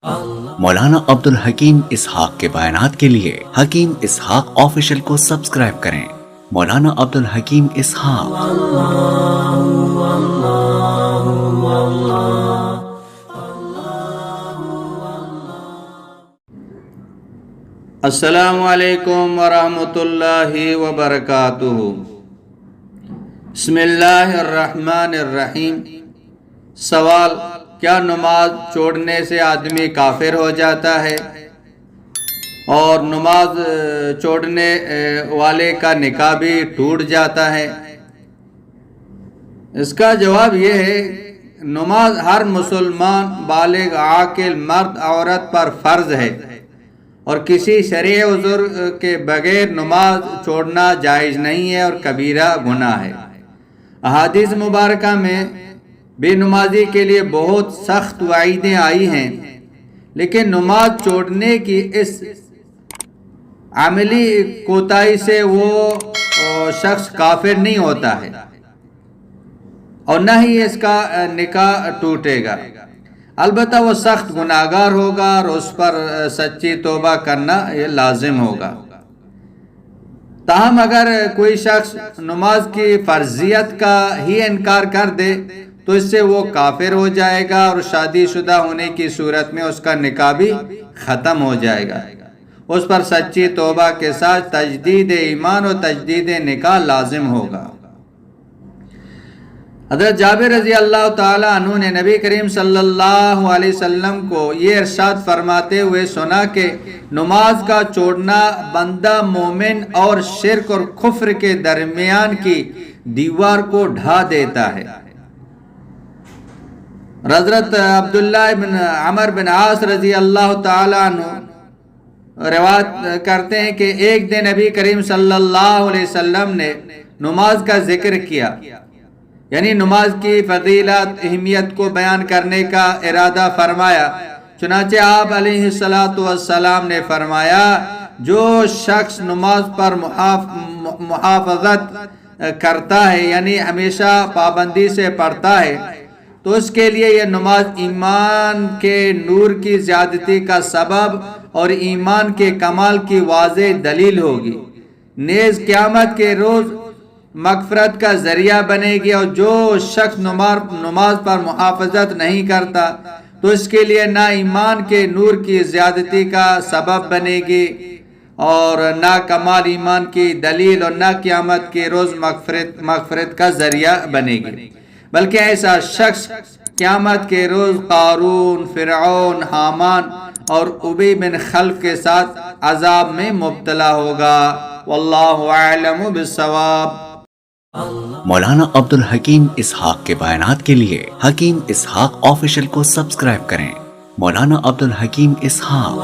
مولانا عبدالحکیم اسحاق کے بیانات کے لیے حکیم اسحاق آفیشل کو سبسکرائب کریں۔ مولانا عبدالحکیم اسحاق۔ السلام علیکم ورحمۃ اللہ وبرکاتہ۔ بسم اللہ الرحمن الرحیم۔ سوال: کیا نماز چھوڑنے سے آدمی کافر ہو جاتا ہے اور نماز چھوڑنے والے کا نکاح بھی ٹوٹ جاتا ہے؟ اس کا جواب یہ ہے، نماز ہر مسلمان بالغ عاقل مرد عورت پر فرض ہے اور کسی شرعی عذر کے بغیر نماز چھوڑنا جائز نہیں ہے اور کبیرہ گناہ ہے۔ احادیث مبارکہ میں بے نمازی کے لیے بہت سخت وعیدیں آئی ہیں، لیکن نماز چھوڑنے کی اس عملی کوتاہی سے وہ شخص کافر نہیں ہوتا ہے اور نہ ہی اس کا نکاح ٹوٹے گا، البتہ وہ سخت گناہگار ہوگا اور اس پر سچی توبہ کرنا یہ لازم ہوگا۔ تاہم اگر کوئی شخص نماز کی فرضیت کا ہی انکار کر دے تو اس سے وہ کافر ہو جائے گا اور شادی شدہ ہونے کی صورت میں اس کا نکاح بھی ختم ہو جائے گا۔ اس پر سچی توبہ کے ساتھ تجدید ایمان اور تجدید نکاح لازم ہوگا۔ حضرت جابر رضی اللہ تعالی عنہ نے نبی کریم صلی اللہ علیہ وسلم کو یہ ارشاد فرماتے ہوئے سنا کہ نماز کا چھوڑنا بندہ مومن اور شرک اور کفر کے درمیان کی دیوار کو ڈھا دیتا ہے۔ حضرت عبداللہ بن عمر بن عاص رضی اللہ تعالی عنہ روایت کرتے ہیں کہ ایک دن نبی کریم صلی اللہ علیہ وسلم نے نماز کا ذکر کیا، یعنی نماز کی فضیلت اہمیت کو بیان کرنے کا ارادہ فرمایا۔ چنانچہ آپ علیہ السلام نے فرمایا، جو شخص نماز پر محافظت کرتا ہے، یعنی ہمیشہ پابندی سے پڑھتا ہے، تو اس کے لیے یہ نماز ایمان کے نور کی زیادتی کا سبب اور ایمان کے کمال کی واضح دلیل ہوگی، نیز قیامت کے روز مغفرت کا ذریعہ بنے گی، اور جو شخص نماز پر محافظت نہیں کرتا تو اس کے لیے نہ ایمان کے نور کی زیادتی کا سبب بنے گی اور نہ کمال ایمان کی دلیل اور نہ قیامت کے روز مغفرت کا ذریعہ بنے گی، بلکہ ایسا شخص قیامت کے روز قارون، فرعون، حامان اور ابی بن خلف کے ساتھ عذاب میں مبتلا ہوگا۔ واللہ اعلم بالصواب۔ مولانا عبدالحکیم اسحاق کے بیانات کے لیے حکیم اسحاق آفیشل کو سبسکرائب کریں۔ مولانا عبدالحکیم اسحاق۔